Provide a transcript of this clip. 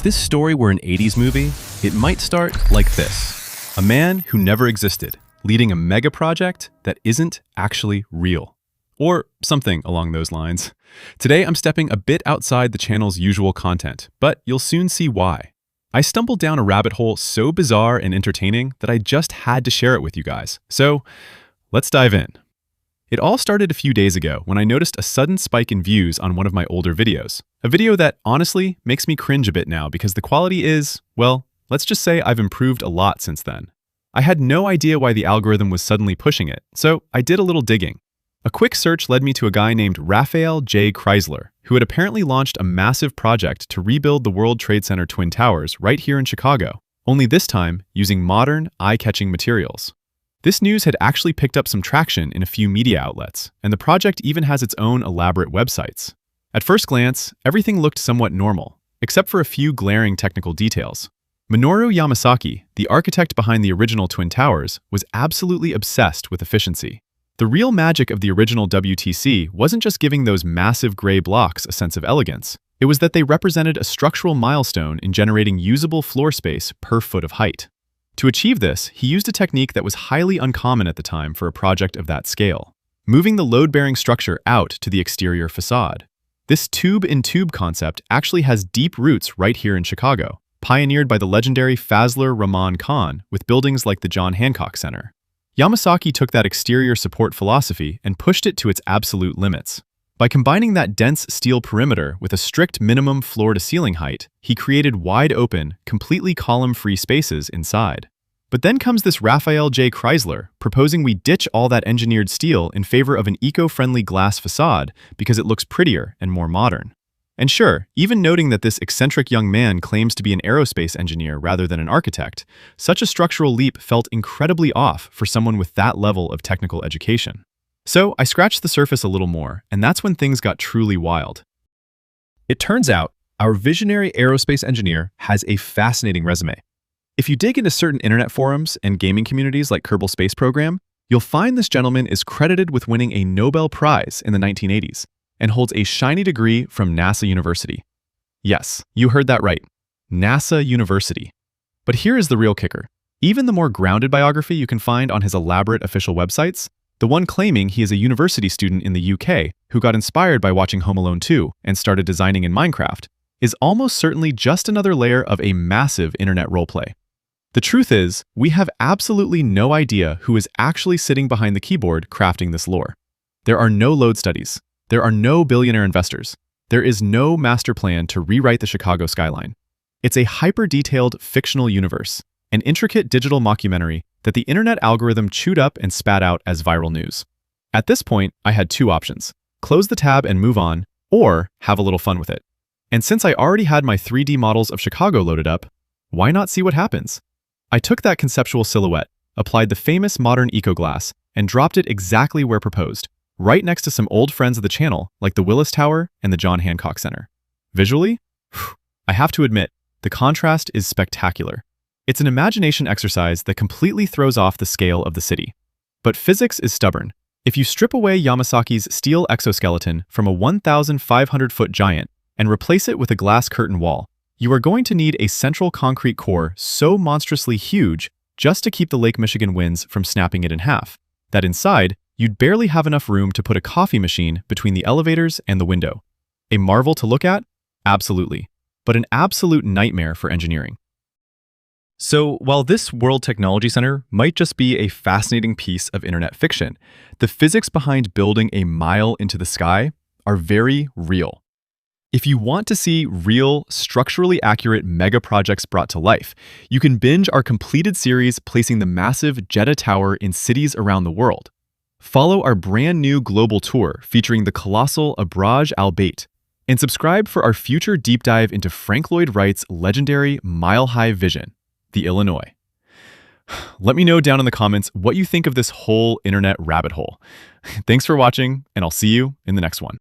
If this story were an 80s movie, it might start like this. A man who never existed, leading a mega project that isn't actually real. Or something along those lines. Today, I'm stepping a bit outside the channel's usual content, but you'll soon see why. I stumbled down a rabbit hole so bizarre and entertaining that I just had to share it with you guys. So, let's dive in. It all started a few days ago when I noticed a sudden spike in views on one of my older videos. A video that, honestly, makes me cringe a bit now because the quality is, well, let's just say I've improved a lot since then. I had no idea why the algorithm was suddenly pushing it, so I did a little digging. A quick search led me to a guy named Raphael J. Chrysler, who had apparently launched a massive project to rebuild the World Trade Center Twin Towers right here in Chicago, only this time using modern, eye-catching materials. This news had actually picked up some traction in a few media outlets, and the project even has its own elaborate websites. At first glance, everything looked somewhat normal, except for a few glaring technical details. Minoru Yamasaki, the architect behind the original Twin Towers, was absolutely obsessed with efficiency. The real magic of the original WTC wasn't just giving those massive gray blocks a sense of elegance. It was that they represented a structural milestone in generating usable floor space per foot of height. To achieve this, he used a technique that was highly uncommon at the time for a project of that scale, moving the load-bearing structure out to the exterior facade. This tube-in-tube concept actually has deep roots right here in Chicago, pioneered by the legendary Fazlur Rahman Khan with buildings like the John Hancock Center. Yamasaki took that exterior support philosophy and pushed it to its absolute limits. By combining that dense steel perimeter with a strict minimum floor-to-ceiling height, he created wide-open, completely column-free spaces inside. But then comes this Raphael J. Chrysler, proposing we ditch all that engineered steel in favor of an eco-friendly glass facade because it looks prettier and more modern. And sure, even noting that this eccentric young man claims to be an aerospace engineer rather than an architect, such a structural leap felt incredibly off for someone with that level of technical education. So I scratched the surface a little more, and that's when things got truly wild. It turns out, our visionary aerospace engineer has a fascinating resume. If you dig into certain internet forums and gaming communities like Kerbal Space Program, you'll find this gentleman is credited with winning a Nobel Prize in the 1980s and holds a shiny degree from NASA University. Yes, you heard that right. NASA University. But here is the real kicker. Even the more grounded biography you can find on his elaborate official websites, the one claiming he is a university student in the UK who got inspired by watching Home Alone 2 and started designing in Minecraft, is almost certainly just another layer of a massive internet roleplay. The truth is, we have absolutely no idea who is actually sitting behind the keyboard crafting this lore. There are no load studies. There are no billionaire investors. There is no master plan to rewrite the Chicago skyline. It's a hyper-detailed fictional universe, an intricate digital mockumentary that the internet algorithm chewed up and spat out as viral news. At this point, I had two options: close the tab and move on, or have a little fun with it. And since I already had my 3D models of Chicago loaded up, why not see what happens? I took that conceptual silhouette, applied the famous modern eco-glass, and dropped it exactly where proposed, right next to some old friends of the channel like the Willis Tower and the John Hancock Center. Visually, I have to admit, the contrast is spectacular. It's an imagination exercise that completely throws off the scale of the city. But physics is stubborn. If you strip away Yamasaki's steel exoskeleton from a 1,500-foot giant and replace it with a glass curtain wall, you are going to need a central concrete core so monstrously huge just to keep the Lake Michigan winds from snapping it in half, that inside, you'd barely have enough room to put a coffee machine between the elevators and the window. A marvel to look at? Absolutely. But an absolute nightmare for engineering. So, while this World Technology Center might just be a fascinating piece of internet fiction, the physics behind building a mile into the sky are very real. If you want to see real, structurally accurate mega projects brought to life, you can binge our completed series placing the massive Jeddah Tower in cities around the world. Follow our brand new global tour featuring the colossal Abraj Al Bait, and subscribe for our future deep dive into Frank Lloyd Wright's legendary mile-high vision, the Illinois. Let me know down in the comments what you think of this whole internet rabbit hole. Thanks for watching, and I'll see you in the next one.